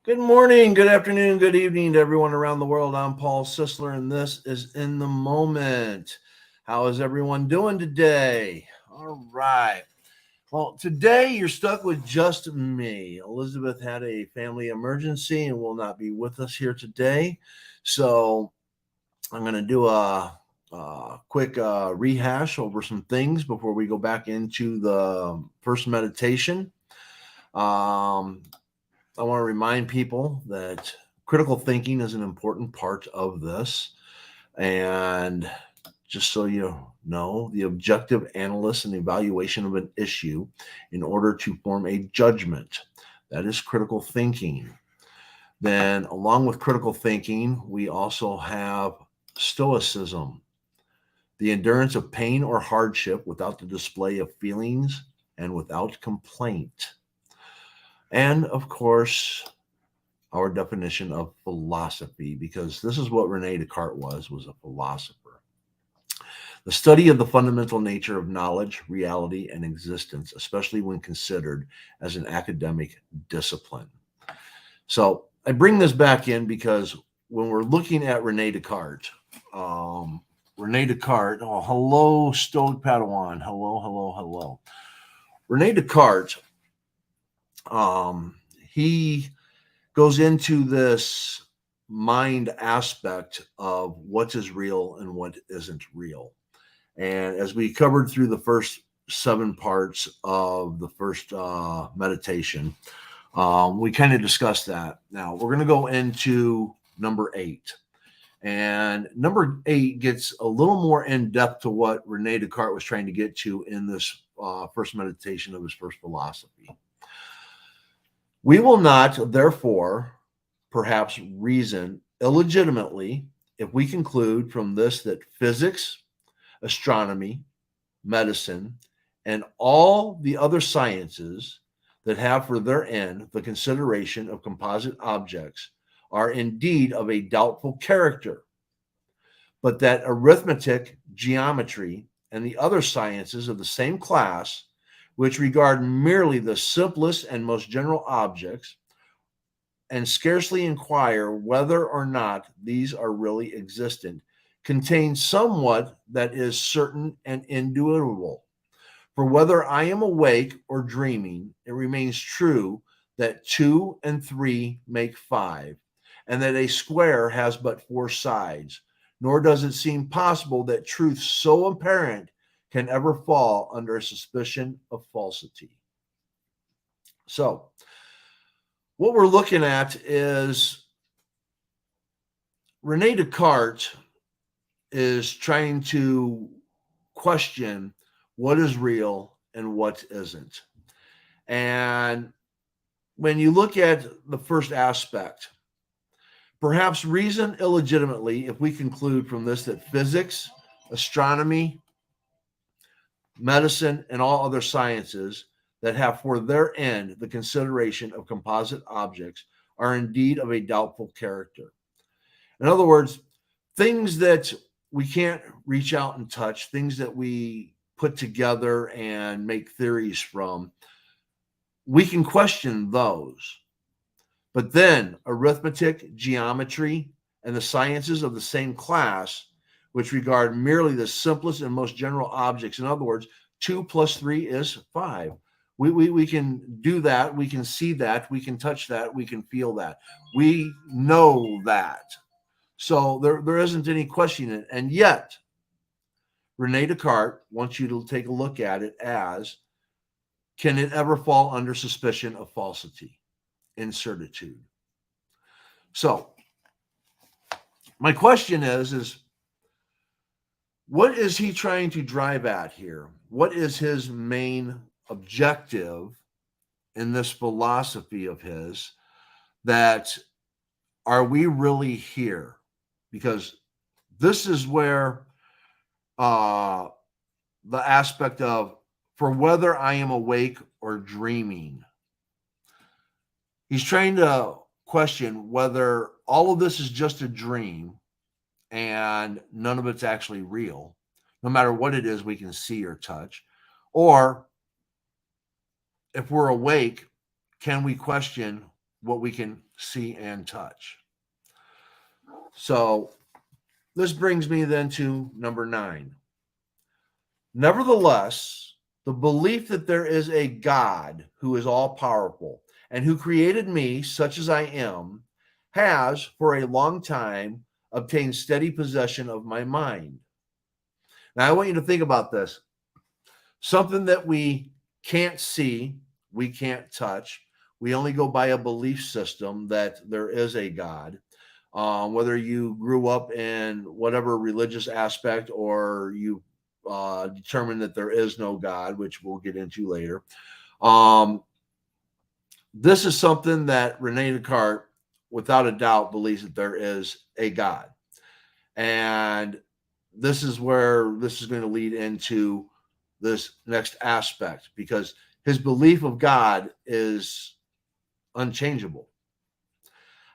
Good morning, good afternoon, good evening to everyone around the world. I'm Paul Sisler, and this is In the Moment. How is everyone doing today? All right. Well, today you're stuck with just me. Elizabeth had a family emergency and will not be with us here today. So I'm going to do a quick rehash over some things before we go back into the first meditation. I want to remind people that critical thinking is an important part of this. And just so you know, the objective analysis and evaluation of an issue in order to form a judgment. That is critical thinking. Then, along with critical thinking, we also have stoicism, the endurance of pain or hardship without the display of feelings and without complaint. And of course, our definition of philosophy, because this is what Rene Descartes was a philosopher. The study of the fundamental nature of knowledge, reality, and existence, especially when considered as an academic discipline. So I bring this back in because when we're looking at Rene Descartes, oh, hello, Stoic Padawan. Hello. Rene Descartes, he goes into this mind aspect of what is real and what isn't real. And as we covered through the first 7 parts of the first meditation, we kind of discussed that. Now we're going to go into number 8. And number 8 gets a little more in depth to what Rene Descartes was trying to get to in this first meditation of his first philosophy. We will not, therefore, perhaps reason illegitimately if we conclude from this that physics, astronomy, medicine, and all the other sciences that have for their end the consideration of composite objects are indeed of a doubtful character, but that arithmetic, geometry, and the other sciences of the same class, which regard merely the simplest and most general objects, and scarcely inquire whether or not these are really existent, contain somewhat that is certain and indubitable. For whether I am awake or dreaming, it remains true that 2 and 3 make 5, and that a square has but 4 sides, nor does it seem possible that truth so apparent can ever fall under a suspicion of falsity. So, what we're looking at is Rene Descartes is trying to question what is real and what isn't. And when you look at the first aspect, perhaps reason illegitimately if we conclude from this that physics, astronomy, medicine, and all other sciences that have for their end the consideration of composite objects are indeed of a doubtful character. In other words, things that we can't reach out and touch, things that we put together and make theories from, we can question those. But then arithmetic, geometry, and the sciences of the same class, which regard merely the simplest and most general objects. In other words, 2 plus 3 is 5. We can do that. We can see that. We can touch that. We can feel that. We know that. So there isn't any question in it. And yet, Rene Descartes wants you to take a look at it as, can it ever fall under suspicion of falsity, incertitude? So, my question is what is he trying to drive at here? What is his main objective in this philosophy of his? That are we really here? Because this is where the aspect of for whether I am awake or dreaming. He's trying to question whether all of this is just a dream and none of it's actually real, no matter what it is we can see or touch. Or if we're awake, can we question what we can see and touch. So this brings me then to number 9. Nevertheless, the belief that there is a God who is all powerful and who created me, such as I am, has for a long time obtained steady possession of my mind. Now, I want you to think about this. Something that we can't see, we can't touch. We only go by a belief system that there is a God. Whether you grew up in whatever religious aspect or you determine that there is no God, which we'll get into later. This is something that Rene Descartes, without a doubt, believes that there is a God. And this is where this is going to lead into this next aspect, because his belief of God is unchangeable.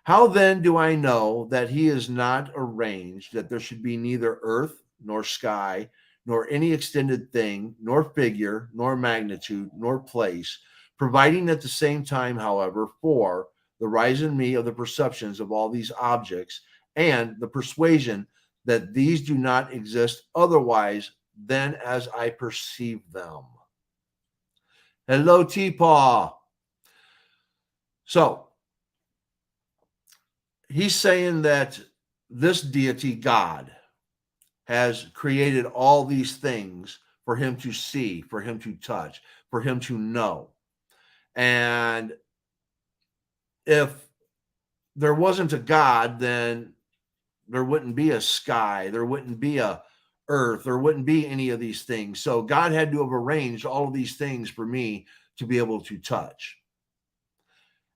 How then do I know that he is not arranged, that there should be neither earth nor sky, nor any extended thing, nor figure, nor magnitude, nor place, providing at the same time, however, for the rise in me of the perceptions of all these objects and the persuasion that these do not exist otherwise than as I perceive them. Hello, T-Paw. So, he's saying that this deity, God, has created all these things for him to see, for him to touch, for him to know. And if there wasn't a God, then there wouldn't be a sky, there wouldn't be a earth, there wouldn't be any of these things. So God had to have arranged all of these things for me to be able to touch.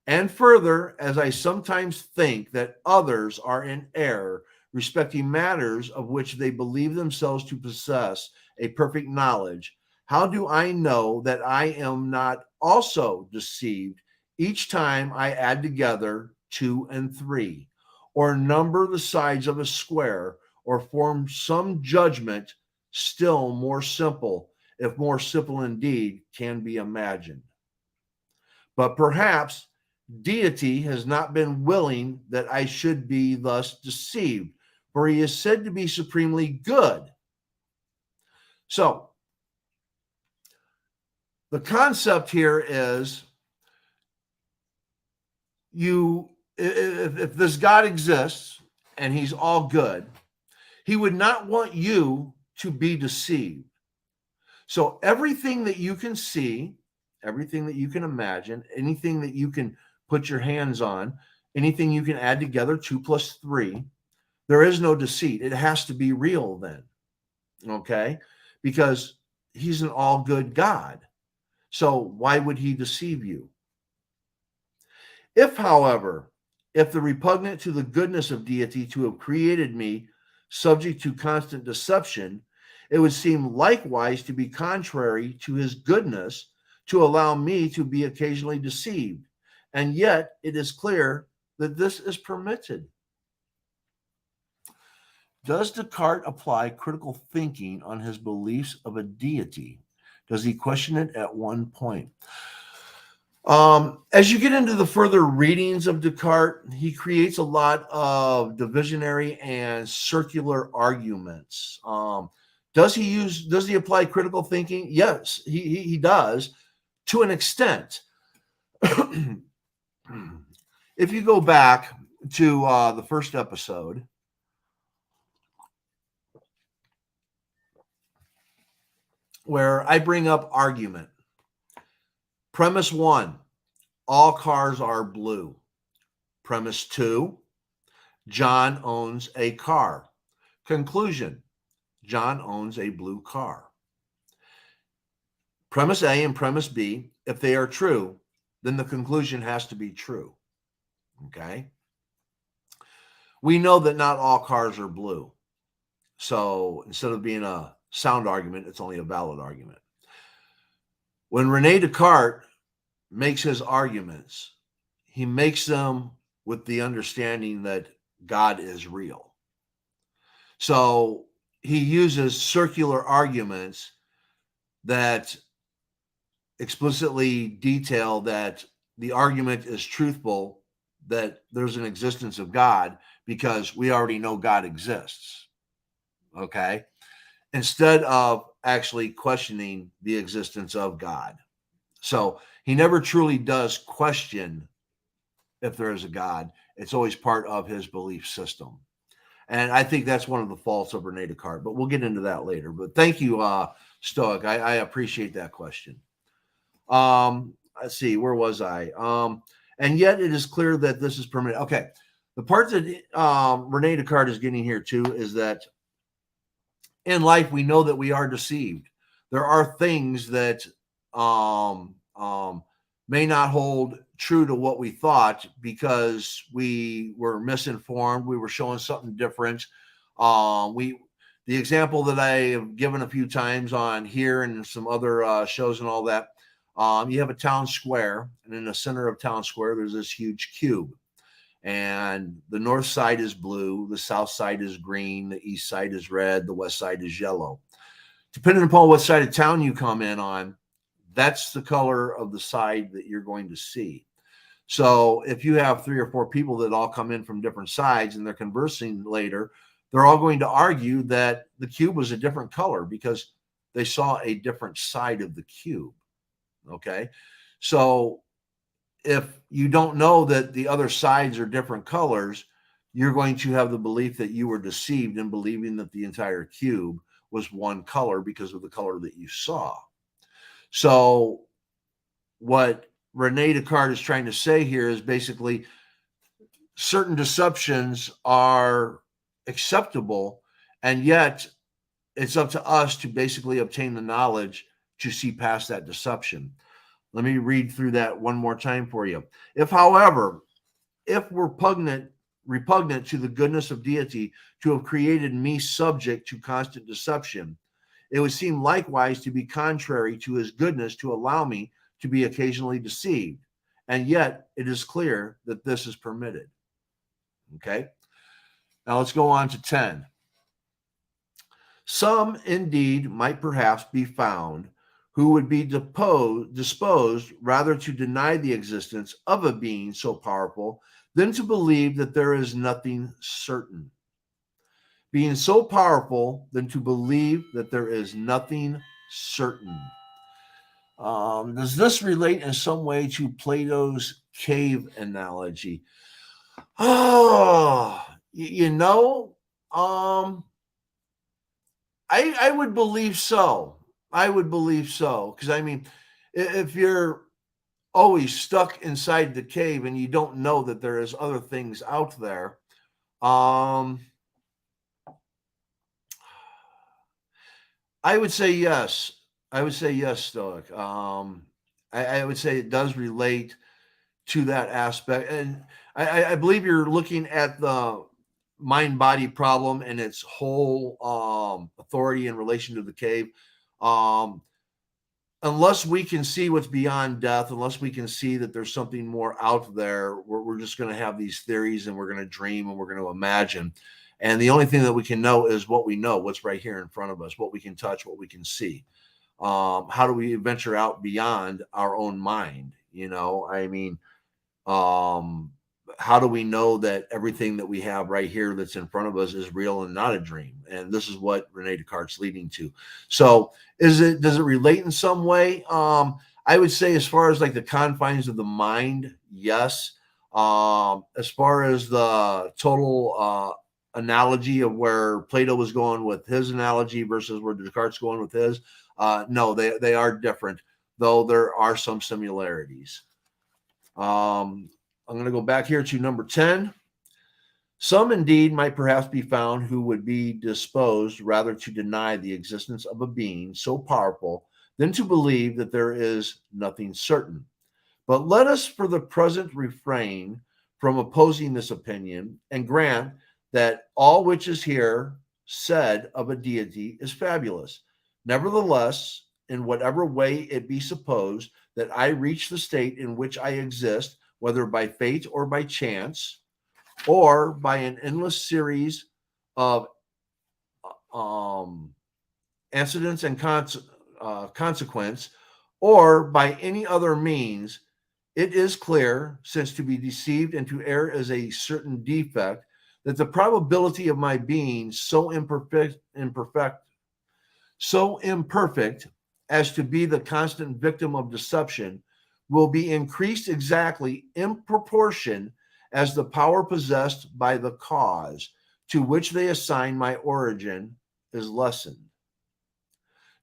And further, as I sometimes think that others are in error respecting matters of which they believe themselves to possess a perfect knowledge, how do I know that I am not also deceived each time I add together 2 and 3, or number the sides of a square, or form some judgment still more simple, if more simple indeed can be imagined? But perhaps deity has not been willing that I should be thus deceived, for he is said to be supremely good. So, the concept here is if this God exists and he's all good, he would not want you to be deceived. So everything that you can see, everything that you can imagine, anything that you can put your hands on, anything you can add together, 2 plus 3, there is no deceit. It has to be real then, okay? Because he's an all good God. So why would he deceive you? If, however, if the repugnant to the goodness of deity to have created me subject to constant deception, it would seem likewise to be contrary to his goodness to allow me to be occasionally deceived. And yet it is clear that this is permitted. Does Descartes apply critical thinking on his beliefs of a deity? Does he question it at one point? As you get into the further readings of Descartes, he creates a lot of divisionary and circular arguments. Does he apply critical thinking? Yes, he does to an extent. If you go back to the first episode, where I bring up argument. Premise 1, all cars are blue. Premise 2, John owns a car. Conclusion, John owns a blue car. Premise A and premise B, if they are true, then the conclusion has to be true. Okay? We know that not all cars are blue. So instead of being a sound argument, it's only a valid argument. When Rene Descartes makes his arguments, he makes them with the understanding that God is real. So he uses circular arguments that explicitly detail that the argument is truthful that there's an existence of God because we already know God exists. Okay. Instead of actually questioning the existence of God. So he never truly does question if there is a God. It's always part of his belief system. And I think that's one of the faults of Rene Descartes, but we'll get into that later. But thank you, Stoic. I appreciate that question. Let's see, where was I? And yet it is clear that this is permanent. Okay. The part that Rene Descartes is getting here too is that in life, we know that we are deceived. There are things that may not hold true to what we thought because we were misinformed. We were showing something different. The example that I have given a few times on here and some other shows and all that, you have a town square, and in the center of town square, there's this huge cube. And the north side is blue, the south side is green, the east side is red, the west side is yellow. Depending upon what side of town you come in on, that's the color of the side that you're going to see. So if you have 3 or 4 people that all come in from different sides and they're conversing later, they're all going to argue that the cube was a different color because they saw a different side of the cube. Okay. So if you don't know that the other sides are different colors, you're going to have the belief that you were deceived in believing that the entire cube was one color because of the color that you saw. So what Rene Descartes is trying to say here is basically certain deceptions are acceptable, and yet it's up to us to basically obtain the knowledge to see past that deception. Let me read through that one more time for you. If, however, if we're repugnant to the goodness of deity to have created me subject to constant deception, it would seem likewise to be contrary to his goodness to allow me to be occasionally deceived. And yet it is clear that this is permitted. Okay. Now let's go on to 10. Some indeed might perhaps be found who would be disposed rather to deny the existence of a being so powerful than to believe that there is nothing certain. Being so powerful than to believe that there is nothing certain. Does this relate in some way to Plato's cave analogy? Oh, I would believe so. I would believe so. Because, I mean, if you're always stuck inside the cave and you don't know that there is other things out there, I would say yes. I would say yes, Stoic. I would say it does relate to that aspect. And I believe you're looking at the mind-body problem and its whole authority in relation to the cave. Unless we can see what's beyond death, unless we can see that there's something more out there, we're just going to have these theories and we're going to dream and we're going to imagine. And the only thing that we can know is what we know, what's right here in front of us, what we can touch, what we can see. How do we venture out beyond our own mind? I mean, how do we know that everything that we have right here that's in front of us is real and not a dream? And this is what Rene Descartes is leading to. So does it relate in some way? I would say as far as like the confines of the mind, yes. As far as the total analogy of where Plato was going with his analogy versus where Descartes is going with his, no, they are different, though there are some similarities. I'm going to go back here to number 10. Some indeed might perhaps be found who would be disposed rather to deny the existence of a being so powerful than to believe that there is nothing certain. But let us for the present refrain from opposing this opinion and grant that all which is here said of a deity is fabulous. Nevertheless, in whatever way it be supposed that I reach the state in which I exist, whether by fate or by chance, or by an endless series of incidents and consequence, or by any other means, It is clear, since to be deceived and to err is a certain defect, that the probability of my being so imperfect as to be the constant victim of deception will be increased exactly in proportion as the power possessed by the cause to which they assign my origin is lessened.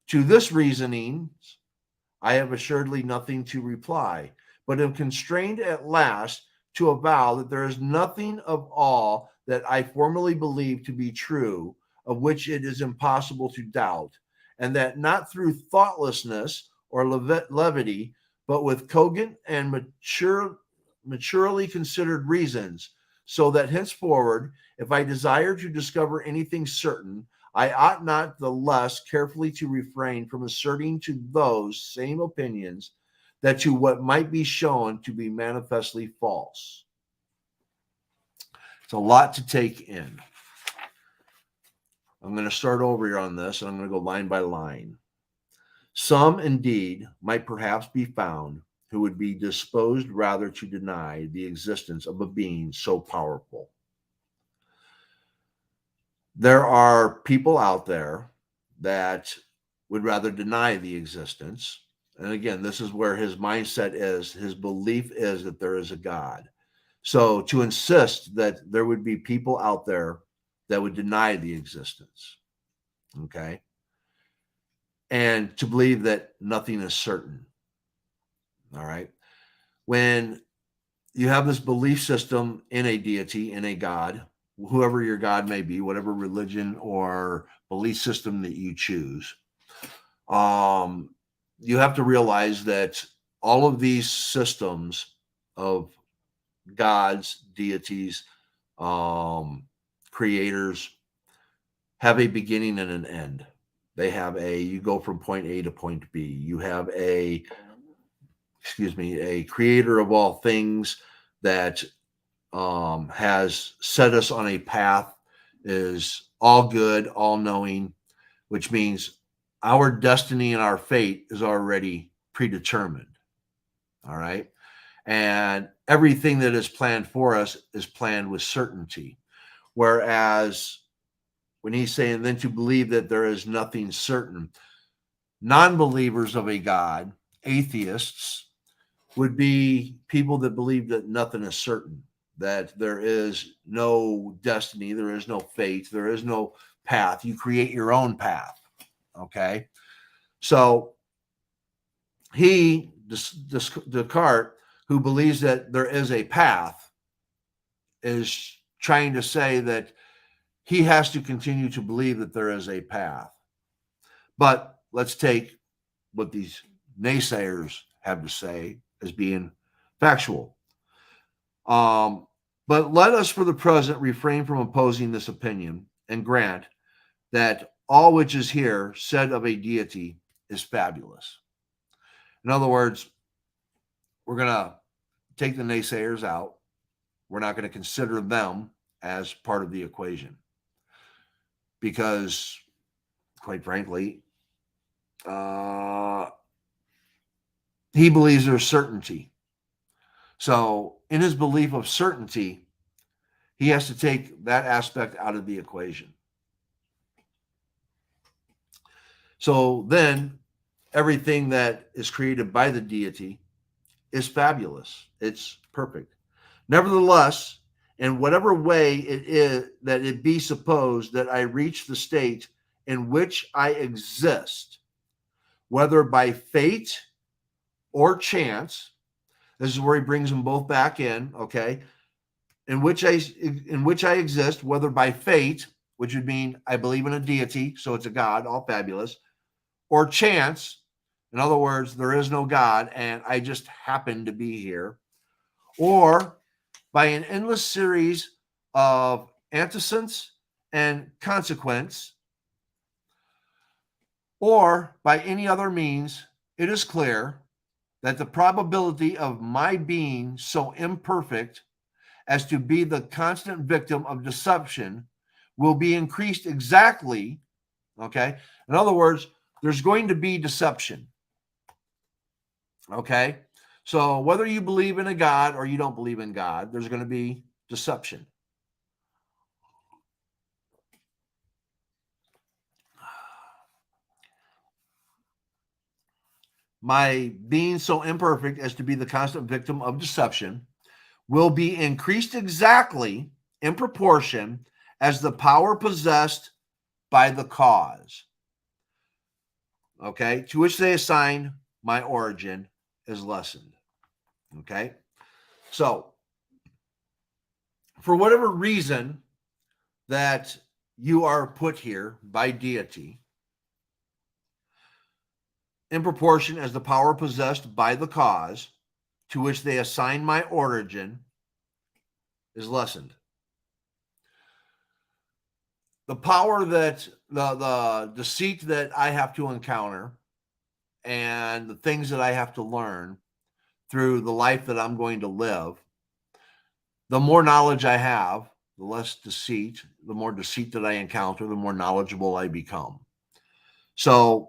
To this reasoning, I have assuredly nothing to reply, but am constrained at last to avow that there is nothing of all that I formerly believed to be true, of which it is impossible to doubt, and that not through thoughtlessness or levity, but with cogent and maturely considered reasons, so that henceforward, if I desire to discover anything certain, I ought not the less carefully to refrain from asserting to those same opinions that to what might be shown to be manifestly false. It's a lot to take in. I'm going to start over here on this, and I'm going to go line by line. Some, indeed, might perhaps be found who would be disposed rather to deny the existence of a being so powerful. There are people out there that would rather deny the existence. And again, this is where his mindset is. His belief is that there is a God. So to insist that there would be people out there that would deny the existence, okay, and to believe that nothing is certain, all right. When you have this belief system in a deity, in a God, whoever your God may be, whatever religion or belief system that you choose, you have to realize that all of these systems of gods, deities, creators have a beginning and an end. They have you go from point A to point B. You have a creator of all things that has set us on a path, is all good, all knowing, which means our destiny and our fate is already predetermined. All right. And everything that is planned for us is planned with certainty. Whereas when he's saying then to believe that there is nothing certain, non-believers of a God, atheists, would be people that believe that nothing is certain, that there is no destiny, there is no fate, there is no path. You create your own path. Okay. So Descartes, who believes that there is a path, is trying to say that he has to continue to believe that there is a path. But let's take what these naysayers have to say as being factual. But let us for the present refrain from opposing this opinion and grant that all which is here said of a deity is fabulous. In other words, we're going to take the naysayers out. We're not going to consider them as part of the equation because, quite frankly, he believes there's certainty. So in his belief of certainty, he has to take that aspect out of the equation. So then everything that is created by the deity is fabulous. It's perfect. Nevertheless, in whatever way it is that it be supposed that I reach the state in which I exist, whether by fate or chance, this is where he brings them both back in, okay? In which I exist, whether by fate, which would mean I believe in a deity, so it's a God, all fabulous, or chance, in other words, there is no God and I just happen to be here, or by an endless series of antecedents and consequence, or by any other means, it is clear that the probability of my being so imperfect as to be the constant victim of deception will be increased exactly, okay? In other words, there's going to be deception, okay? So whether you believe in a God or you don't believe in God, there's going to be deception. My being so imperfect as to be the constant victim of deception will be increased exactly in proportion as the power possessed by the cause, okay, to which they assign my origin is lessened. Okay, so for whatever reason that you are put here by deity, in proportion as the power possessed by the cause to which they assign my origin is lessened. The power that the deceit that I have to encounter and the things that I have to learn through the life that I'm going to live, the more knowledge I have, the less deceit, the more deceit that I encounter, the more knowledgeable I become. So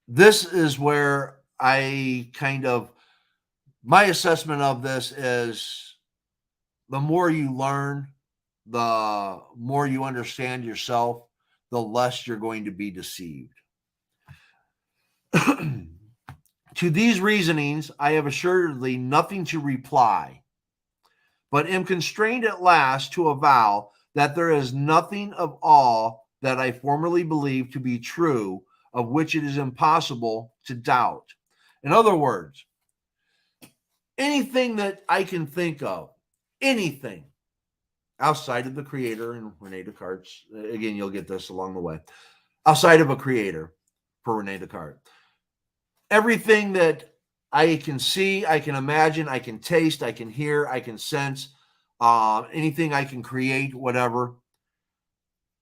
this is where I kind of, my assessment of this is the more you learn, the more you understand yourself, the less you're going to be deceived. To these reasonings, I have assuredly nothing to reply, but am constrained at last to avow that there is nothing of all that I formerly believed to be true, of which it is impossible to doubt. In other words, anything that I can think of, anything outside of the creator, and Rene Descartes, again, you'll get this along the way, outside of a creator for Rene Descartes, everything that I can see, I can imagine, I can taste, I can hear, I can sense, anything I can create, whatever,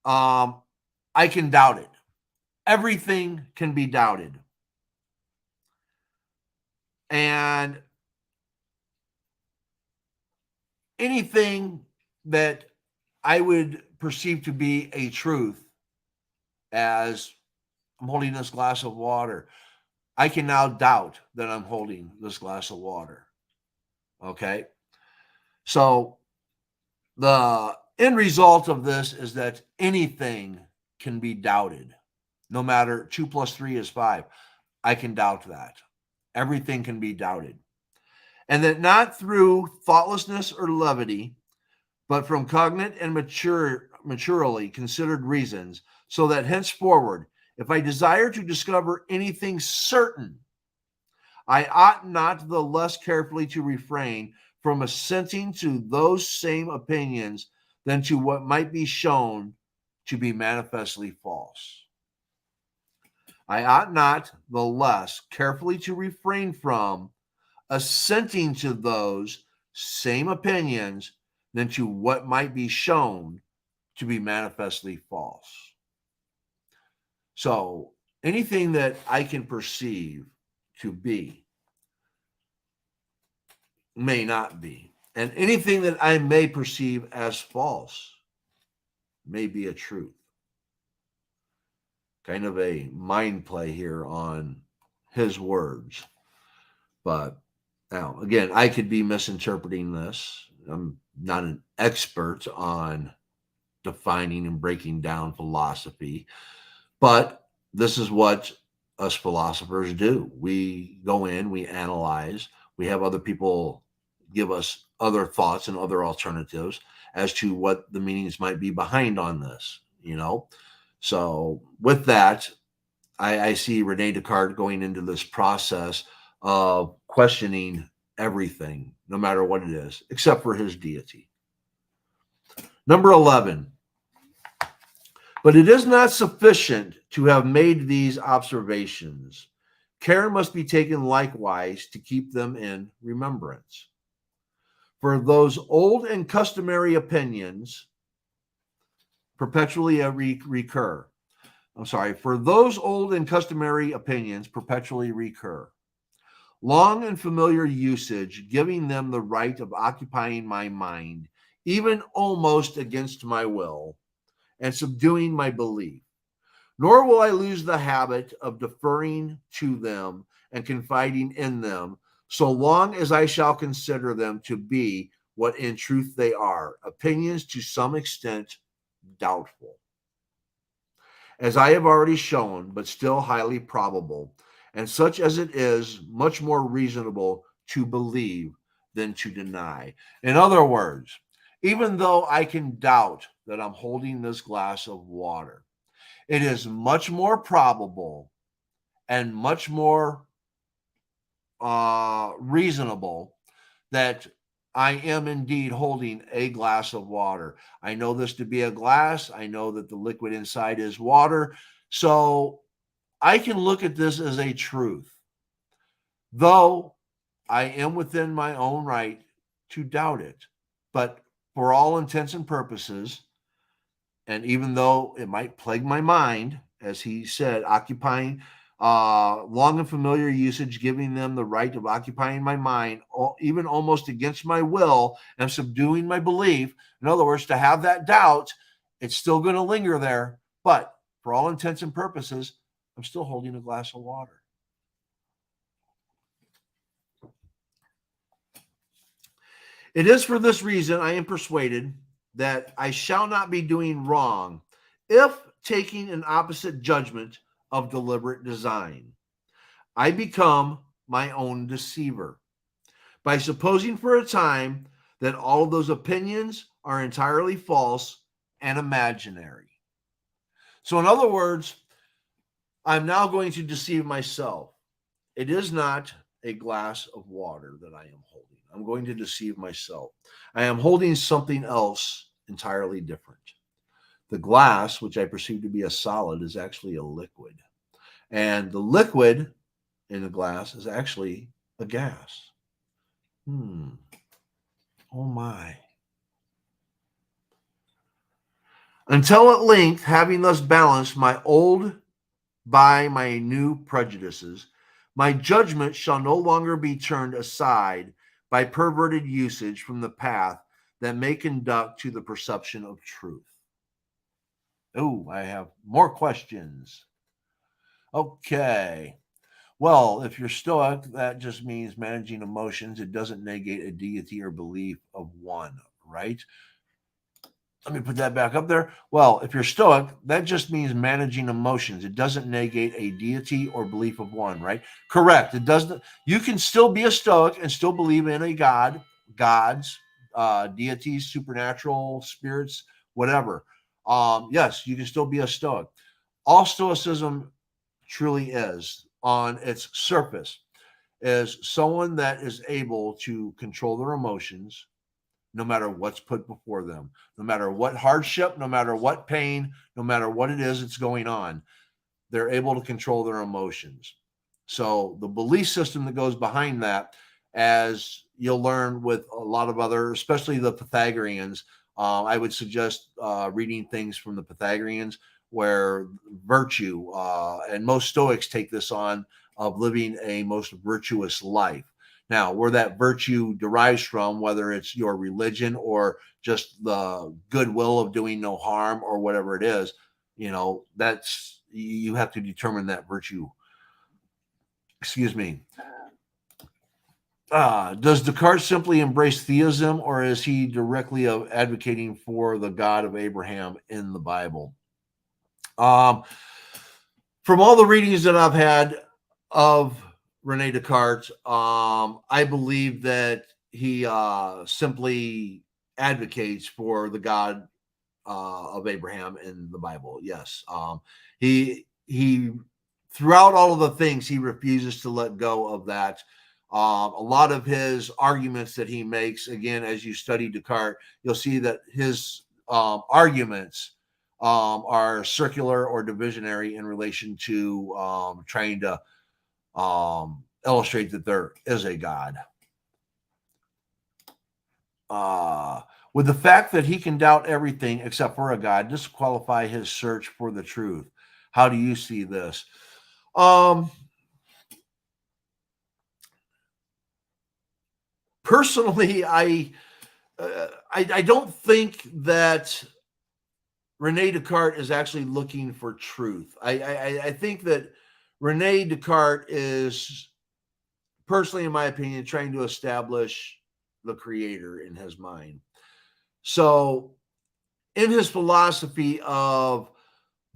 I can doubt it. Everything can be doubted. And anything that I would perceive to be a truth, as I'm holding this glass of water, I can now doubt that I'm holding this glass of water. Okay. So the end result of this is that anything can be doubted. No matter 2 + 3 is 5. I can doubt that. Everything can be doubted. And that not through thoughtlessness or levity, but from cognate and maturely considered reasons, so that henceforward, if I desire to discover anything certain, I ought not the less carefully to refrain from assenting to those same opinions than to what might be shown to be manifestly false. I ought not the less carefully to refrain from assenting to those same opinions than to what might be shown to be manifestly false. So anything that I can perceive to be may not be. And anything that I may perceive as false may be a truth. Kind of a mind play here on his words. But now, again, I could be misinterpreting this. I'm not an expert on defining and breaking down philosophy, but this is what us philosophers do. We go in, we analyze, we have other people give us other thoughts and other alternatives as to what the meanings might be behind on this, you know. So with that, I see Rene Descartes going into this process of questioning everything, no matter what it is, except for his deity. Number 11. But it is not sufficient to have made these observations. Care must be taken likewise to keep them in remembrance. For those old and customary opinions perpetually recur. For those old and customary opinions perpetually recur. Long and familiar usage giving them the right of occupying my mind, even almost against my will, and subduing my belief. Nor will I lose the habit of deferring to them and confiding in them, so long as I shall consider them to be what in truth they are, opinions to some extent doubtful, as I have already shown, but still highly probable, and such as it is much more reasonable to believe than to deny. In other words, even though I can doubt that I'm holding this glass of water, it is much more probable and much more reasonable that I am indeed holding a glass of water. I know this to be a glass. I know that the liquid inside is water. So I can look at this as a truth, though I am within my own right to doubt it. But for all intents and purposes, and even though it might plague my mind, as he said, occupying long and familiar usage, giving them the right of occupying my mind, even almost against my will, and subduing my belief. In other words, to have that doubt, it's still going to linger there. But for all intents and purposes, I'm still holding a glass of water. It is for this reason I am persuaded that I shall not be doing wrong if taking an opposite judgment of deliberate design, I become my own deceiver by supposing for a time that all of those opinions are entirely false and imaginary. So, in other words, I'm now going to deceive myself. It is not a glass of water that I am holding. I'm going to deceive myself. I am holding something else entirely different. The glass, which I perceive to be a solid, is actually a liquid. And the liquid in the glass is actually a gas. Oh my. Until at length, having thus balanced my old by my new prejudices, my judgment shall no longer be turned aside by perverted usage from the path that may conduct to the perception of truth. Oh, I have more questions. Okay. Well, if you're Stoic, that just means managing emotions. It doesn't negate a deity or belief of one, right? Let me put that back up there. Well, if you're Stoic, that just means managing emotions. It doesn't negate a deity or belief of one, right? Correct. It doesn't. You can still be a Stoic and still believe in a god, gods, deities, supernatural spirits, whatever. Yes, you can still be a Stoic. All Stoicism truly is on its surface is someone that is able to control their emotions no matter what's put before them, no matter what hardship, no matter what pain, no matter what it is that's going on, they're able to control their emotions. So the belief system that goes behind that, as you'll learn with a lot of other, especially the Pythagoreans, I would suggest reading things from the Pythagoreans where virtue, and most Stoics take this on, of living a most virtuous life. Now, where that virtue derives from, whether it's your religion or just the goodwill of doing no harm or whatever it is, that's, you have to determine that virtue. Excuse me. Does Descartes simply embrace theism, or is he directly advocating for the God of Abraham in the Bible? From all the readings that I've had of Rene Descartes, I believe that he simply advocates for the God of Abraham in the Bible. Yes, he throughout all of the things, he refuses to let go of that. A lot of his arguments that he makes, again, as you study Descartes, you'll see that his arguments are circular or divisionary in relation to trying to illustrate that there is a God. Would the fact that he can doubt everything except for a God disqualify his search for the truth? How do you see this? Personally, I don't think that Rene Descartes is actually looking for truth. I think that Rene Descartes is personally, in my opinion, trying to establish the creator in his mind. So in his philosophy of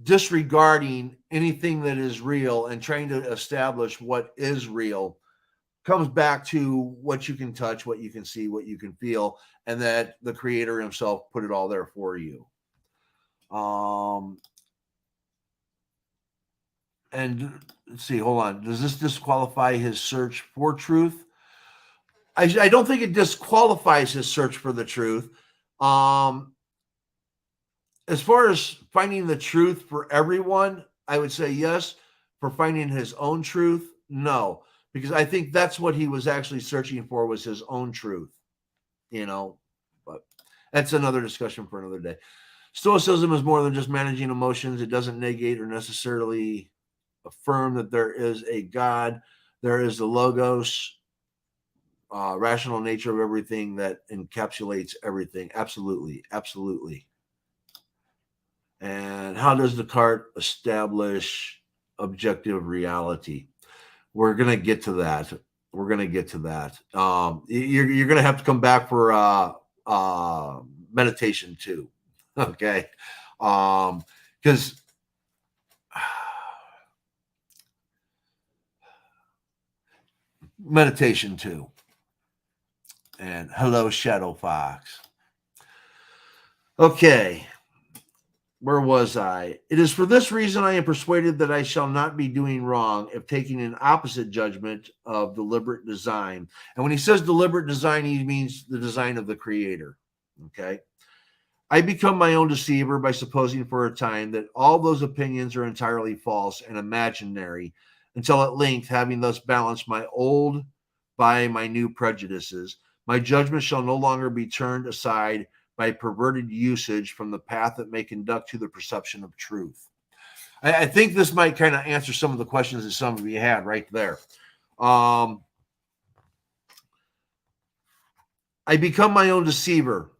disregarding anything that is real and trying to establish what is real, comes back to what you can touch, what you can see, what you can feel, and that the creator himself put it all there for you. And let's see, hold on. Does this disqualify his search for truth? I don't think it disqualifies his search for the truth. As far as finding the truth for everyone, I would say yes. For finding his own truth, no. Because I think that's what he was actually searching for, was his own truth. But that's another discussion for another day. Stoicism is more than just managing emotions. It doesn't negate or necessarily affirm that there is a God. There is the logos, rational nature of everything that encapsulates everything. Absolutely. Absolutely. And how does Descartes establish objective reality? We're going to get to that. You're going to have to come back for meditation too. Okay. Because meditation too. And hello, Shadow Fox. Okay. Where was I? It is for this reason I am persuaded that I shall not be doing wrong if taking an opposite judgment of deliberate design. And when he says deliberate design, he means the design of the creator. Okay. I become my own deceiver by supposing for a time that all those opinions are entirely false and imaginary, until at length, having thus balanced my old by my new prejudices, my judgment shall no longer be turned aside by perverted usage from the path that may conduct to the perception of truth. I think this might kind of answer some of the questions that some of you had right there. I become my own deceiver.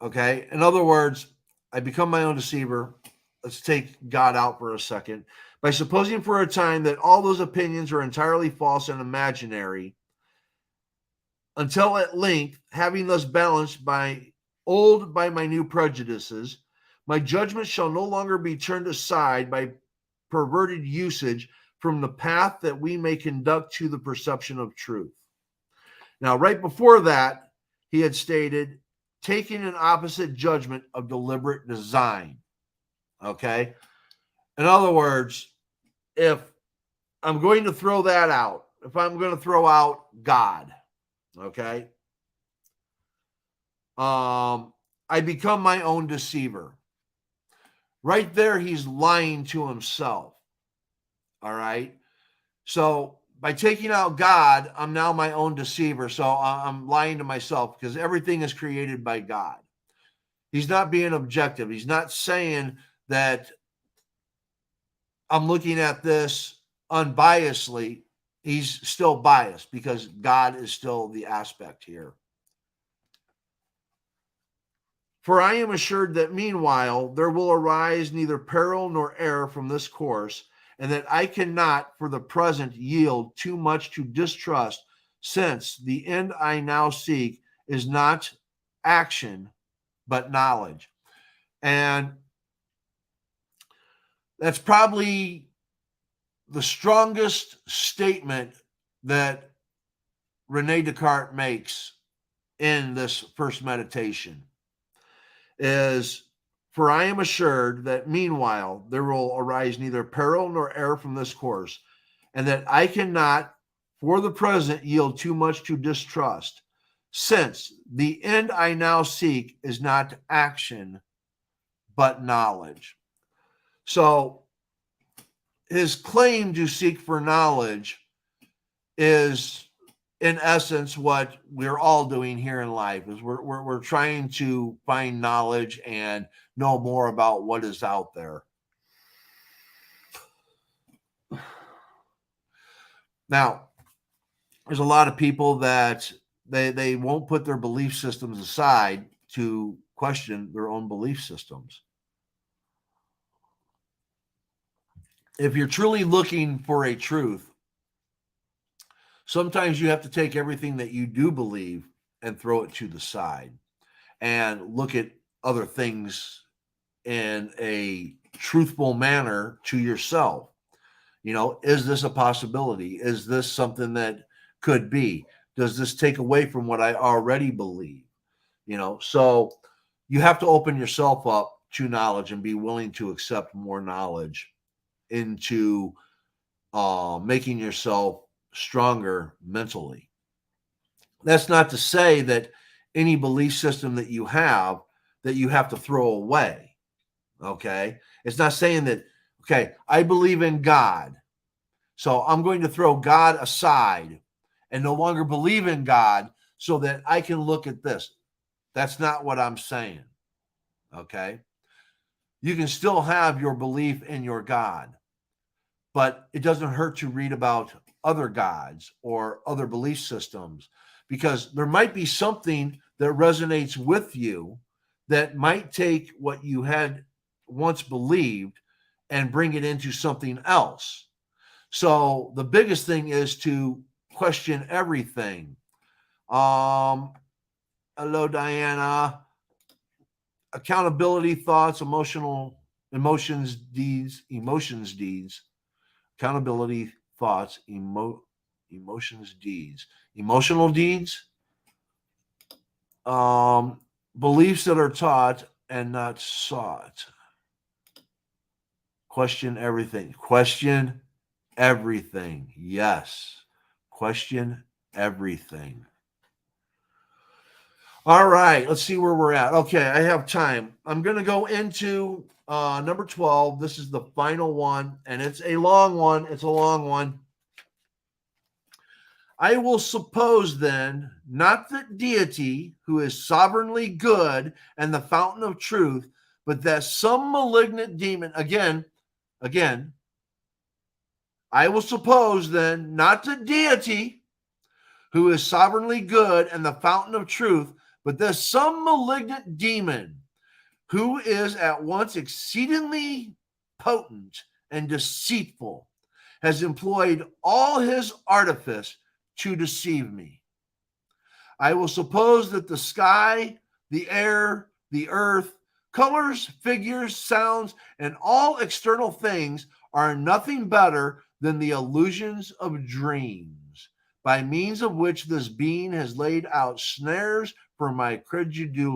Okay. In other words, I become my own deceiver. Let's take God out for a second. By supposing for a time that all those opinions are entirely false and imaginary, until at length, having thus balanced my old by my new prejudices, my judgment shall no longer be turned aside by perverted usage from the path that we may conduct to the perception of truth. Now, right before that, he had stated, taking an opposite judgment of deliberate design. Okay? In other words, if I'm going to throw that out, if I'm going to throw out God, okay? I become my own deceiver. Right there, he's lying to himself. All right? So by taking out God, I'm now my own deceiver. So I'm lying to myself because everything is created by God. He's not being objective. He's not saying that I'm looking at this unbiasedly. He's still biased because God is still the aspect here. For I am assured that meanwhile there will arise neither peril nor error from this course, and that I cannot for the present yield too much to distrust, since the end I now seek is not action, but knowledge. And that's probably the strongest statement that Rene Descartes makes in this first meditation is, for I am assured that meanwhile there will arise neither peril nor error from this course, and that I cannot for the present yield too much to distrust, since the end I now seek is not action, but knowledge. So his claim to seek for knowledge is, in essence, what we're all doing here in life. Is we're trying to find knowledge and know more about what is out there. Now, there's a lot of people that they won't put their belief systems aside to question their own belief systems. If you're truly looking for a truth, Sometimes you have to take everything that you do believe and throw it to the side and look at other things in a truthful manner to yourself. Is this a possibility? Is this something that could be? Does this take away from what I already believe? So you have to open yourself up to knowledge and be willing to accept more knowledge into making yourself stronger mentally. That's not to say that any belief system that you have to throw away. Okay. It's not saying that, okay, I believe in God, so I'm going to throw God aside and no longer believe in God so that I can look at this. That's not what I'm saying. Okay. You can still have your belief in your God, but it doesn't hurt to read about other gods or other belief systems, because there might be something that resonates with you that might take what you had once believed and bring it into something else. So the biggest thing is to question everything. Hello, Diana. Accountability, thoughts, emotions, deeds. Accountability, thoughts, emotions, deeds. Emotional deeds. Beliefs that are taught and not sought. Question everything. Question everything. Yes. Question everything. All right. Let's see where we're at. Okay. I have time. I'm going to go into number 12. This is the final one, and it's a long one. It's a long one. I will suppose then, not that deity, who is sovereignly good and the fountain of truth, but that some malignant demon, again, I will suppose then, not that deity, who is sovereignly good and the fountain of truth, but that some malignant demon, who is at once exceedingly potent and deceitful, has employed all his artifice to deceive me. I will suppose that the sky, the air, the earth, colors, figures, sounds, and all external things are nothing better than the illusions of dreams, by means of which this being has laid out snares for my credibility.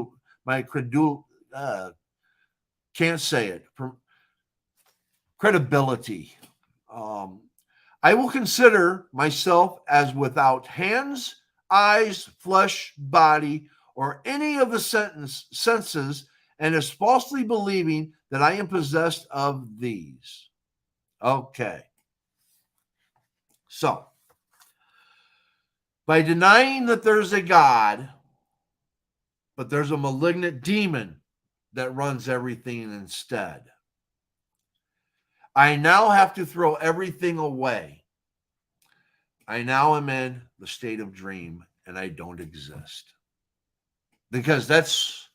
I will consider myself as without hands, eyes, flesh, body, or any of the senses, and as falsely believing that I am possessed of these. Okay. So, by denying that there's a God, but there's a malignant demon that runs everything instead, I now have to throw everything away. I now am in the state of dream and I don't exist. Because that's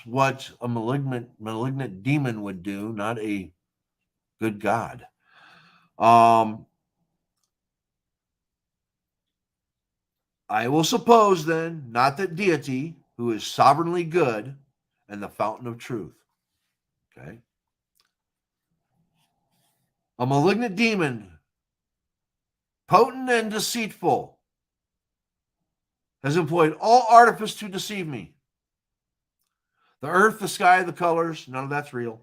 what a malignant demon would do, not a good God. I will suppose then, not that deity, who is sovereignly good and the fountain of truth. Okay. A malignant demon, potent and deceitful, has employed all artifice to deceive me. The earth, the sky, the colors, none of that's real.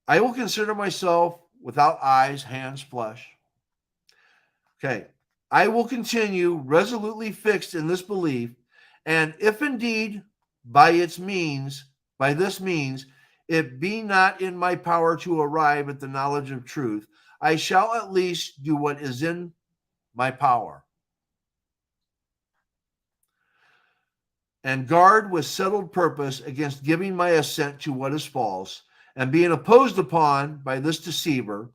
I will consider myself without eyes, hands, flesh. Okay. I will continue resolutely fixed in this belief, and if indeed by this means, it be not in my power to arrive at the knowledge of truth, I shall at least do what is in my power, and guard with settled purpose against giving my assent to what is false, and being opposed upon by this deceiver,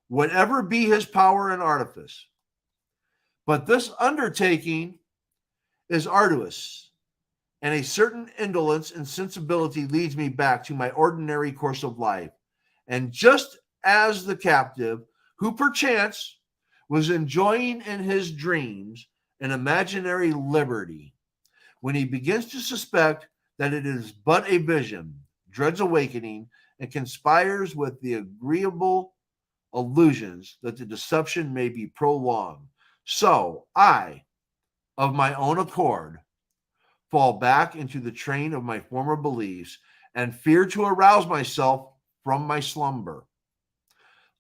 whatever be his power and artifice. But this undertaking is arduous, and a certain indolence and sensibility leads me back to my ordinary course of life. And just as the captive, who perchance, was enjoying in his dreams an imaginary liberty. When he begins to suspect that it is but a vision, dreads awakening, and conspires with the agreeable illusions that the deception may be prolonged. So I, of my own accord, fall back into the train of my former beliefs and fear to arouse myself from my slumber,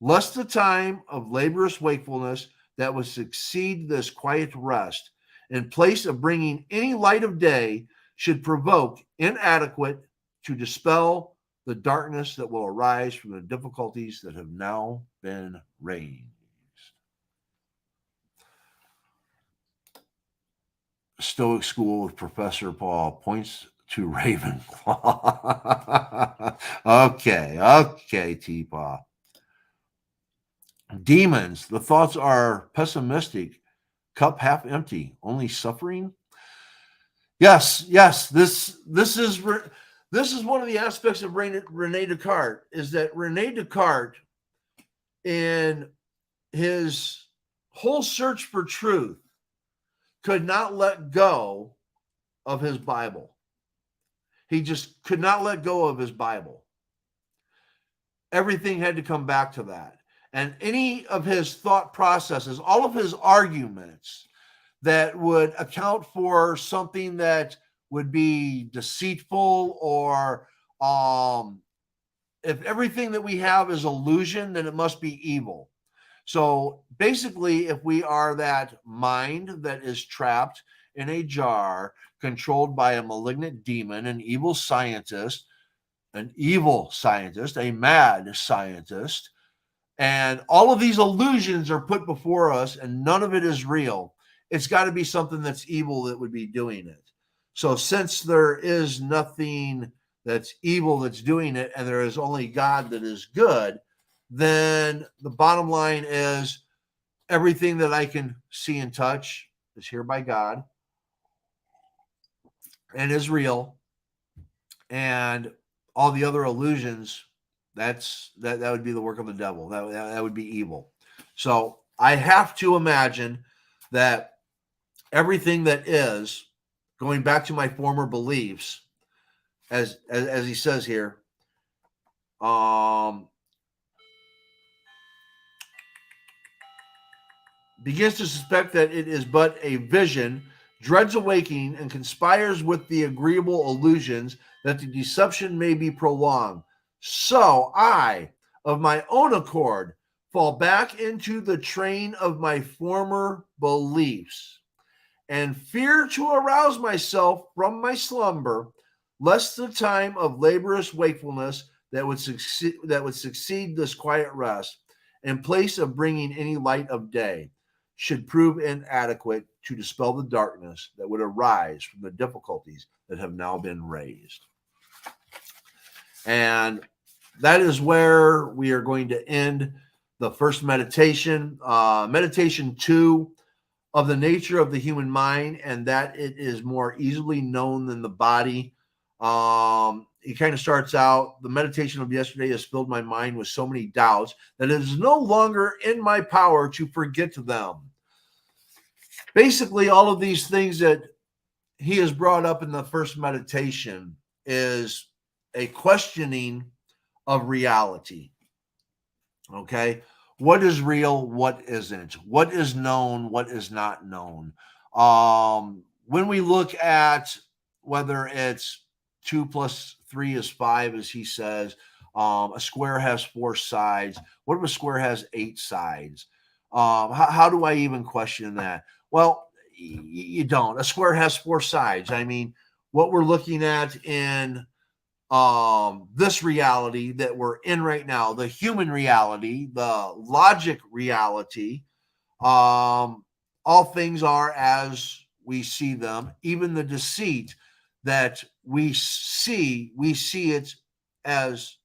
lest the time of laborious wakefulness that would succeed this quiet rest, in place of bringing any light of day, should provoke inadequate to dispel the darkness that will arise from the difficulties that have now been raised. Stoic School with Professor Paul points to Ravenclaw. okay, T-Paw. Demons, the thoughts are pessimistic, cup half empty, only suffering. Yes. This is one of the aspects of Rene Descartes, is that Rene Descartes, in his whole search for truth, could not let go of his Bible. He just could not let go of his Bible. Everything had to come back to that. And any of his thought processes, all of his arguments that would account for something that would be deceitful, or if everything that we have is illusion, then it must be evil. So basically, if we are that mind that is trapped in a jar, controlled by a malignant demon, an evil scientist, a mad scientist, and all of these illusions are put before us and none of it is real, it's got to be something that's evil that would be doing it. So since there is nothing that's evil that's doing it, and there is only God that is good, then the bottom line is everything that I can see and touch is here by God and is real. And all the other illusions, that would be the work of the devil. That would be evil. So I have to imagine that everything that is, going back to my former beliefs, as he says here, begins to suspect that it is but a vision, dreads awakening, and conspires with the agreeable illusions that the deception may be prolonged. So I, of my own accord, fall back into the train of my former beliefs and fear to arouse myself from my slumber, lest the time of laborious wakefulness that would succeed this quiet rest, in place of bringing any light of day, should prove inadequate to dispel the darkness that would arise from the difficulties that have now been raised. And that is where we are going to end the first meditation, meditation 2, of the nature of the human mind, and that it is more easily known than the body. He kind of starts out, the meditation of yesterday has filled my mind with so many doubts that it is no longer in my power to forget them. Basically, all of these things that he has brought up in the first meditation is a questioning of reality. Okay? What is real? What isn't? What is known? What is not known? When we look at whether it's 2 plus 3 is 5, as he says, a square has 4 sides. What if a square has 8 sides? How do I even question that? Well, you don't. A square has 4 sides. I mean, what we're looking at in this reality that we're in right now, the human reality, the logic reality, all things are as we see them. Even the deceit that we see it as,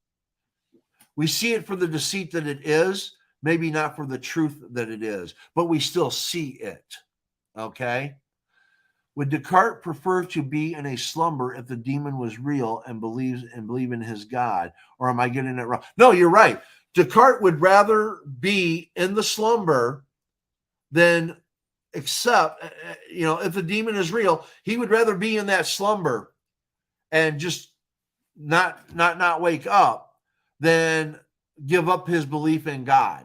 we see it for the deceit that it is, maybe not for the truth that it is, but we still see it. Okay? Would Descartes prefer to be in a slumber if the demon was real and believe in his God? Or am I getting it wrong? No, you're right. Descartes would rather be in the slumber then accept, if the demon is real, he would rather be in that slumber and just not wake up than give up his belief in God.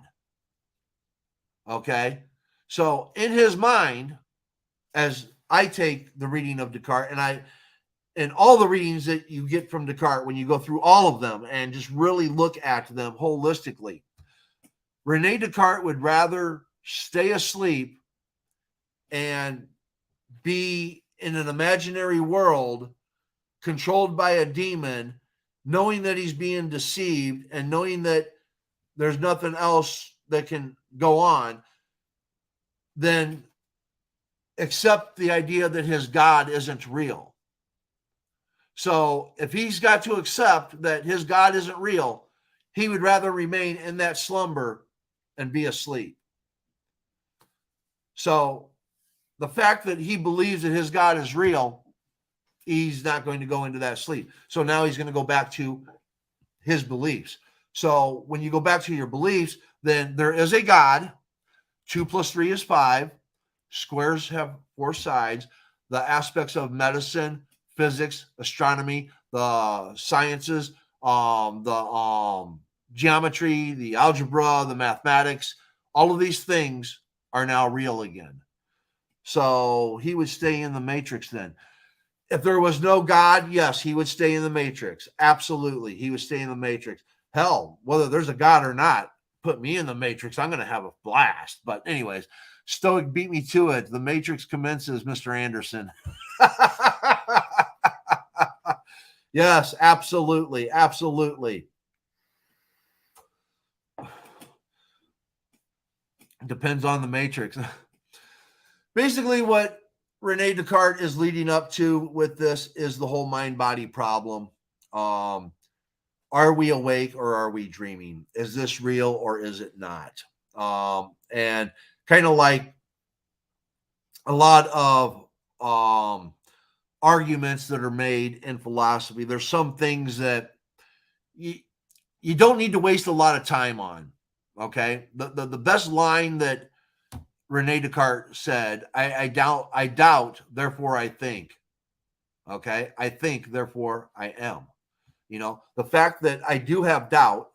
Okay? So in his mind, as I take the reading of Descartes, and all the readings that you get from Descartes, when you go through all of them and just really look at them holistically, Rene Descartes would rather stay asleep and be in an imaginary world controlled by a demon, knowing that he's being deceived and knowing that there's nothing else that can go on, than accept the idea that his God isn't real. So if he's got to accept that his God isn't real, he would rather remain in that slumber and be asleep. So the fact that he believes that his God is real, he's not going to go into that sleep. So now he's going to go back to his beliefs. So when you go back to your beliefs, then there is a God. 2 + 3 is 5. Squares have 4 sides. The aspects of medicine, physics, astronomy, the sciences, the geometry, the algebra, the mathematics, all of these things are now real again. So he would stay in the matrix then. If there was no God, yes, he would stay in the matrix. Absolutely, he would stay in the matrix. Hell, whether there's a God or not, put me in the matrix, I'm going to have a blast. But anyways, Stoic beat me to it. The matrix commences, Mr. Anderson. Yes, absolutely. Absolutely. Depends on the matrix. Basically, what Rene Descartes is leading up to with this is the whole mind-body problem. Are we awake or are we dreaming? Is this real or is it not? And kind of like a lot of arguments that are made in philosophy, there's some things that you don't need to waste a lot of time on. Okay, the best line that Rene Descartes said, I doubt, therefore I think. Okay, I think, therefore I am. The fact that I do have doubt,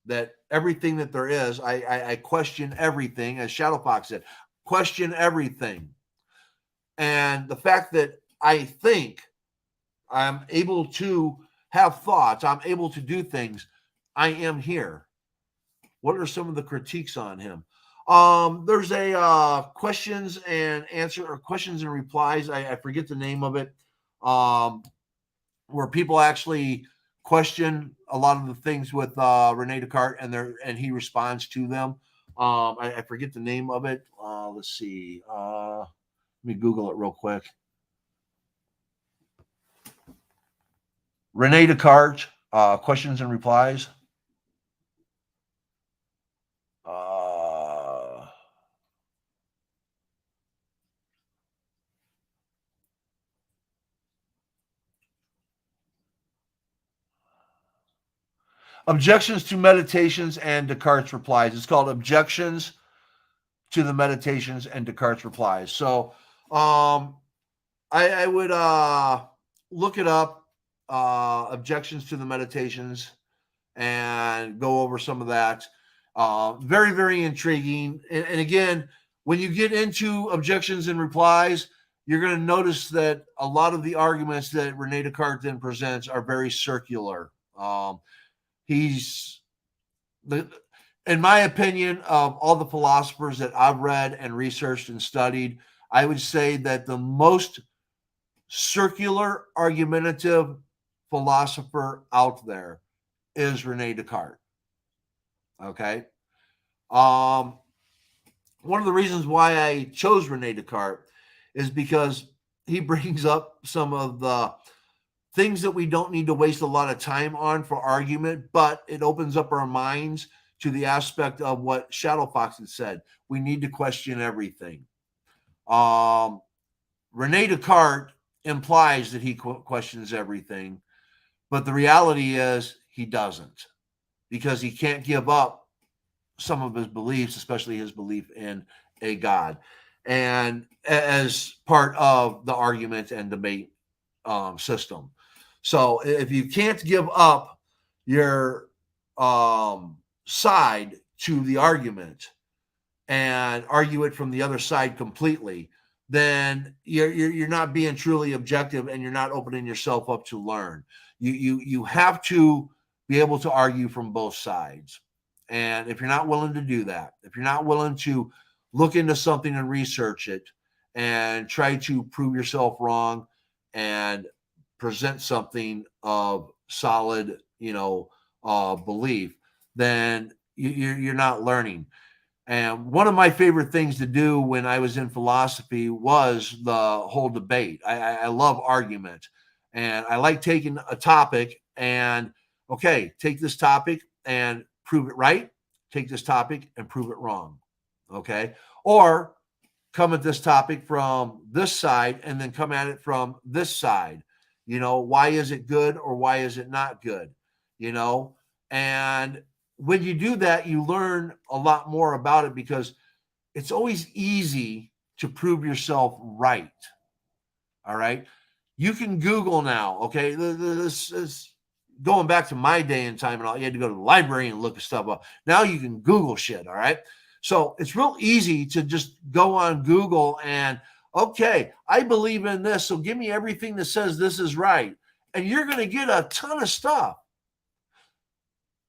that everything that there is, I question everything, as Shadowfox said, question everything. And the fact that I think, I'm able to have thoughts, I'm able to do things, I am here. What are some of the critiques on him? There's a questions and replies. I forget the name of it. Where people actually question a lot of the things with Rene Descartes, and he responds to them. I forget the name of it. Let's see. Let me Google it real quick. Rene Descartes, questions and replies. Objections to Meditations and Descartes' Replies. It's called Objections to the Meditations and Descartes' Replies. So I would look it up, Objections to the Meditations, and go over some of that. Very, very intriguing. And again, when you get into Objections and Replies, you're going to notice that a lot of the arguments that Rene Descartes then presents are very circular. He's in my opinion, of all the philosophers that I've read and researched and studied, I would say that the most circular, argumentative philosopher out there is Rene Descartes. Okay. One of the reasons why I chose Rene Descartes is because he brings up some of the things that we don't need to waste a lot of time on for argument, but it opens up our minds to the aspect of what Shadowfox had said. We need to question everything. Rene Descartes implies that he questions everything, but the reality is he doesn't, because he can't give up some of his beliefs, especially his belief in a god, and as part of the argument and debate system. So if you can't give up your side to the argument and argue it from the other side completely, then you're not being truly objective, and you're not opening yourself up to learn. You have to be able to argue from both sides. And if you're not willing to do that, if you're not willing to look into something and research it and try to prove yourself wrong and present something of solid, belief, then you're not learning. And one of my favorite things to do when I was in philosophy was the whole debate. I love argument, and I like taking a topic and, okay, take this topic and prove it right. Take this topic and prove it wrong. Okay. Or come at this topic from this side and then come at it from this side. Why is it good or why is it not good? And when you do that, you learn a lot more about it, because it's always easy to prove yourself right. All right. You can Google now. Okay. This is going back to my day and time and all. You had to go to the library and look stuff up. Now you can Google shit. All right. So it's real easy to just go on Google and, okay, I believe in this, so give me everything that says this is right. And you're going to get a ton of stuff.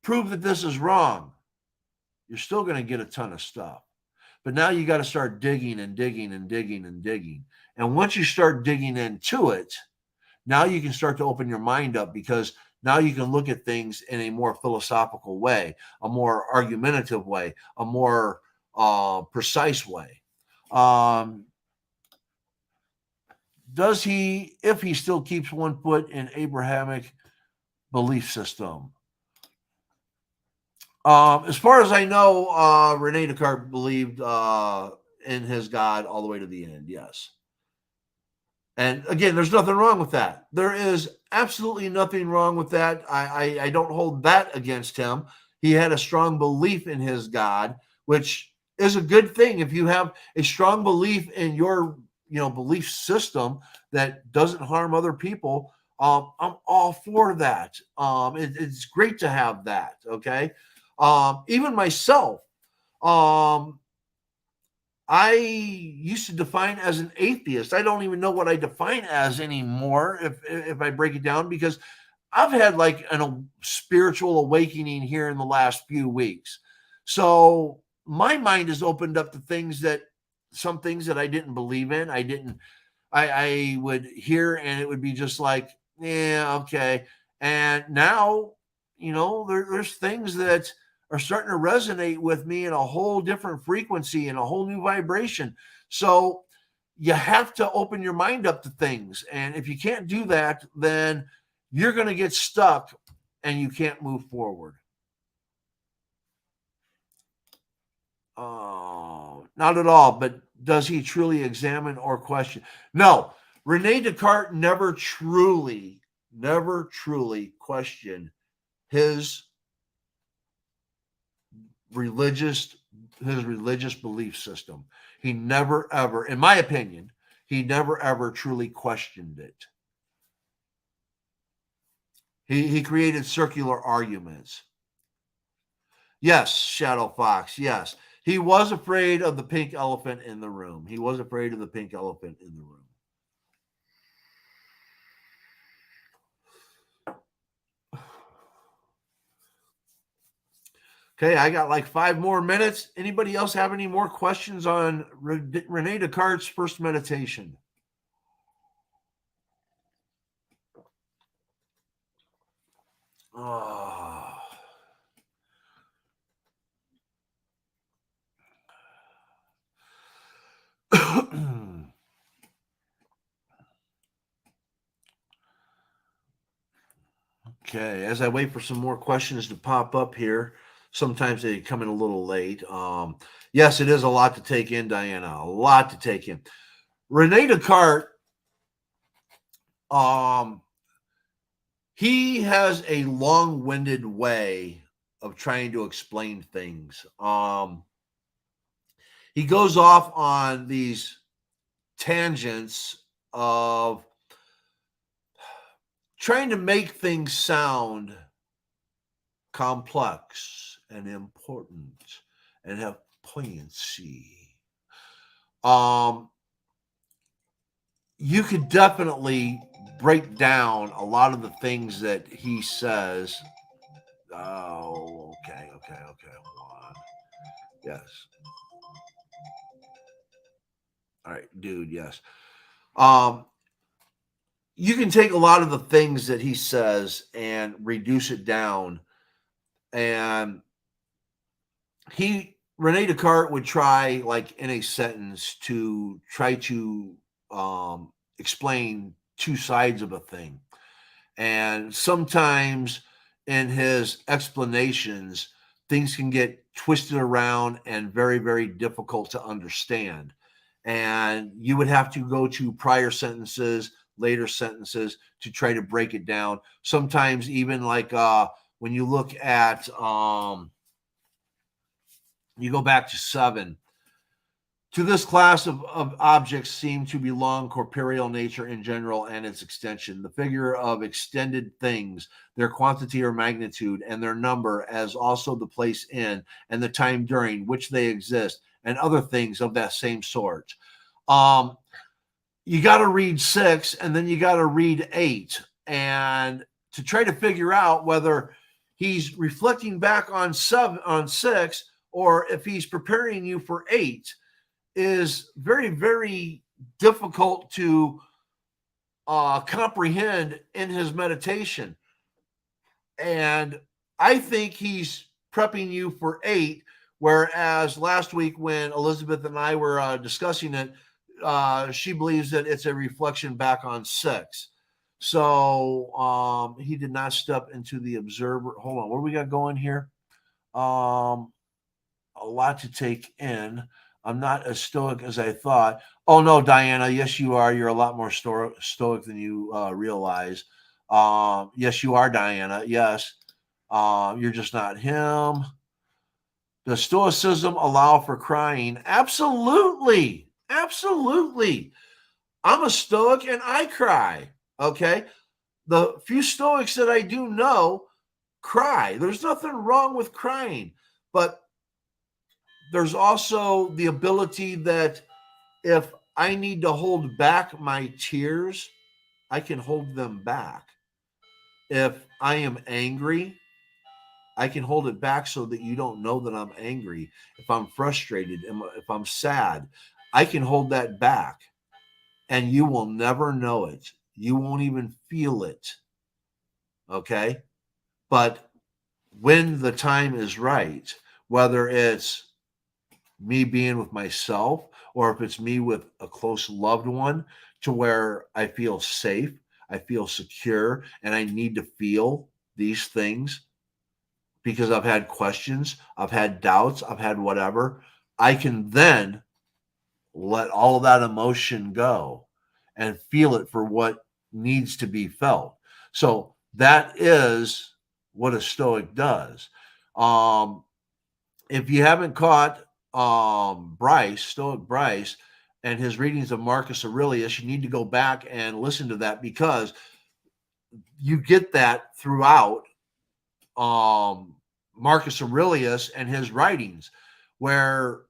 Prove that this is wrong. You're still going to get a ton of stuff. But now you got to start digging and digging and digging and digging. And once you start digging into it, now you can start to open your mind up, because now you can look at things in a more philosophical way, a more argumentative way, a more precise way. Does he, if he still keeps one foot in Abrahamic belief system? As far as I know, Rene Descartes believed in his God all the way to the end. Yes. And again, there's nothing wrong with that. There is absolutely nothing wrong with that. I don't hold that against him. He had a strong belief in his God, which is a good thing. If you have a strong belief in your belief system that doesn't harm other people, I'm all for that. It's great to have that. Okay. Even myself, I used to define as an atheist. I don't even know what I define as anymore, if I break it down, because I've had like a spiritual awakening here in the last few weeks. So my mind is opened up to some things that I didn't believe in. I would hear and it would be just like, yeah, okay. And now, there's things that are starting to resonate with me in a whole different frequency and a whole new vibration. So you have to open your mind up to things. And if you can't do that, then you're going to get stuck and you can't move forward. Not at all. But does he truly examine or question? No. Rene Descartes never truly questioned his religious belief system. He never ever, in my opinion, he never ever truly questioned it. He created circular arguments. Yes, Shadow Fox, yes. He was afraid of the pink elephant in the room. He was afraid of the pink elephant in the room. Okay, I got like 5 more minutes. Anybody else have any more questions on Rene Descartes' first meditation? Okay, as I wait for some more questions to pop up here, sometimes they come in a little late. Yes, it is a lot to take in, Diana, a lot to take in. Rene Descartes, he has a long-winded way of trying to explain things. he goes off on these tangents of trying to make things sound complex and important and have poignancy. You could definitely break down a lot of the things that he says. Oh, okay. Hold on. Yes. All right, dude. Yes. You can take a lot of the things that he says and reduce it down. And Rene Descartes would try, like in a sentence, to try to explain two sides of a thing. And sometimes in his explanations, things can get twisted around and very, very difficult to understand. And you would have to go to prior sentences, later sentences to try to break it down. Sometimes even like when you look at, you go back to 7. To this class of objects seem to belong corporeal nature in general and its extension, the figure of extended things, their quantity or magnitude, and their number, as also the place in and the time during which they exist, and other things of that same sort. You got to read 6, and then you got to read 8, and to try to figure out whether he's reflecting back on 6, or if he's preparing you for 8. Is very, very difficult to comprehend in his meditation. And I think he's prepping you for 8, whereas last week when Elizabeth and I were discussing it, she believes that it's a reflection back on 6. So he did not step into the observer. Hold on, what do we got going here? A lot to take in. I'm not as stoic as I thought. Oh, no, Diana. Yes, you are. You're a lot more stoic than you realize. Yes, you are, Diana. Yes. You're just not him. Does stoicism allow for crying? Absolutely. Absolutely. I'm a stoic and I cry. Okay. The few stoics that I do know cry. There's nothing wrong with crying. But there's also the ability that if I need to hold back my tears, I can hold them back. If I am angry, I can hold it back so that you don't know that I'm angry. If I'm frustrated, if I'm sad, I can hold that back and you will never know it. You won't even feel it. Okay? But when the time is right, whether it's me being with myself or if it's me with a close loved one to where I feel safe, I feel secure, and I need to feel these things because I've had questions, I've had doubts, I've had whatever, I can then let all of that emotion go and feel it for what needs to be felt. So that is what a Stoic does. If you haven't caught Stoic Bryce, and his readings of Marcus Aurelius, you need to go back and listen to that because you get that throughout Marcus Aurelius and his writings, where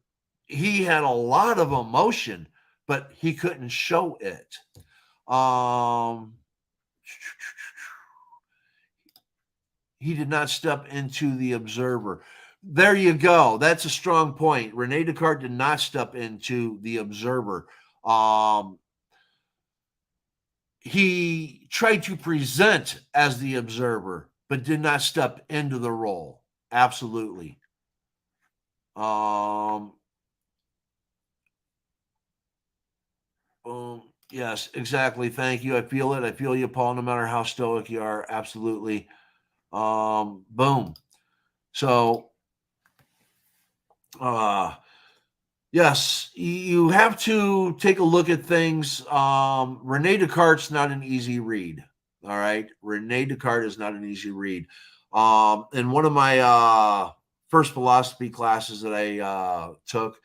he had a lot of emotion, but he couldn't show it. He did not step into the observer. There you go. That's a strong point. Rene Descartes did not step into the observer. He tried to present as the observer, but did not step into the role. Absolutely. Yes, exactly. Thank you. I feel it. I feel you, Paul, no matter how stoic you are. Absolutely. Boom. So, yes, you have to take a look at things. Rene Descartes not an easy read. All right. Rene Descartes is not an easy read. In one of my first philosophy classes that I took,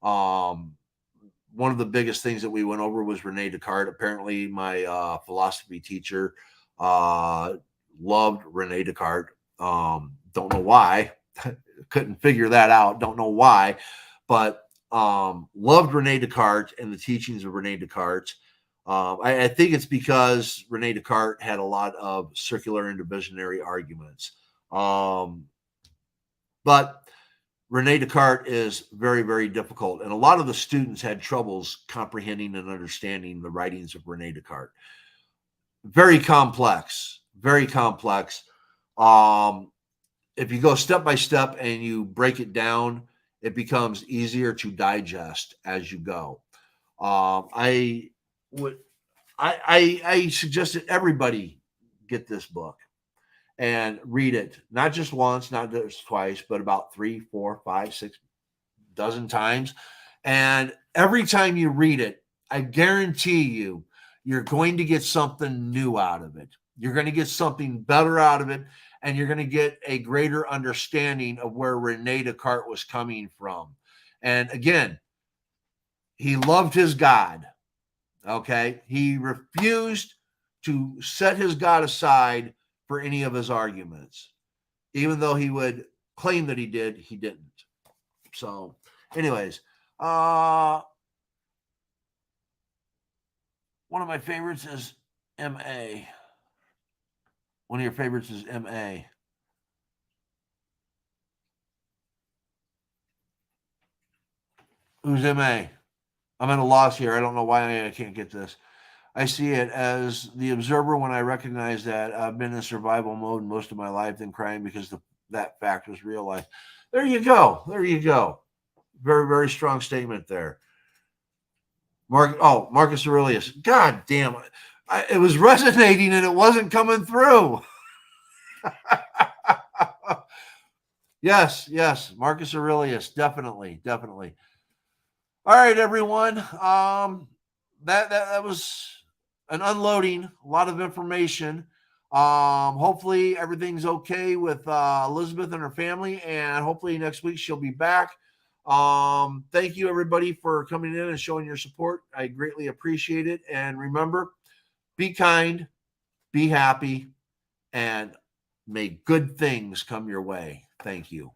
One of the biggest things that we went over was Rene Descartes. Apparently, my philosophy teacher loved Rene Descartes. Don't know why. Couldn't figure that out. Don't know why, but loved Rene Descartes and the teachings of Rene Descartes. I think it's because Rene Descartes had a lot of circular and divisionary arguments. But Rene Descartes is very, very difficult. And a lot of the students had troubles comprehending and understanding the writings of Rene Descartes. Very complex, very complex. If you go step by step and you break it down, it becomes easier to digest as you go. I suggest that everybody get this book and read it, not just once, not just twice, but about 3, 4, 5, 6 dozen times. And every time you read it, I guarantee you, you're going to get something new out of it. You're going to get something better out of it, and you're going to get a greater understanding of where Rene Descartes was coming from. And again, he loved his God. Okay. He refused to set his God aside for any of his arguments. Even though he would claim that he did, he didn't. So, anyways, one of my favorites is M.A. One of your favorites is M.A. Who's M.A.? I'm at a loss here. I don't know why I can't get this. I see it as the observer when I recognize that I've been in survival mode most of my life, then crying because that fact was real life. There you go. There you go. Very, very strong statement there. Marcus Aurelius. God damn it. It was resonating and it wasn't coming through. Yes. Marcus Aurelius. Definitely. All right, everyone. That was an unloading, a lot of information. Hopefully everything's okay with Elizabeth and her family, and hopefully next week she'll be back. Thank you, everybody, for coming in and showing your support. I greatly appreciate it. And remember, be kind, be happy, and may good things come your way. Thank you.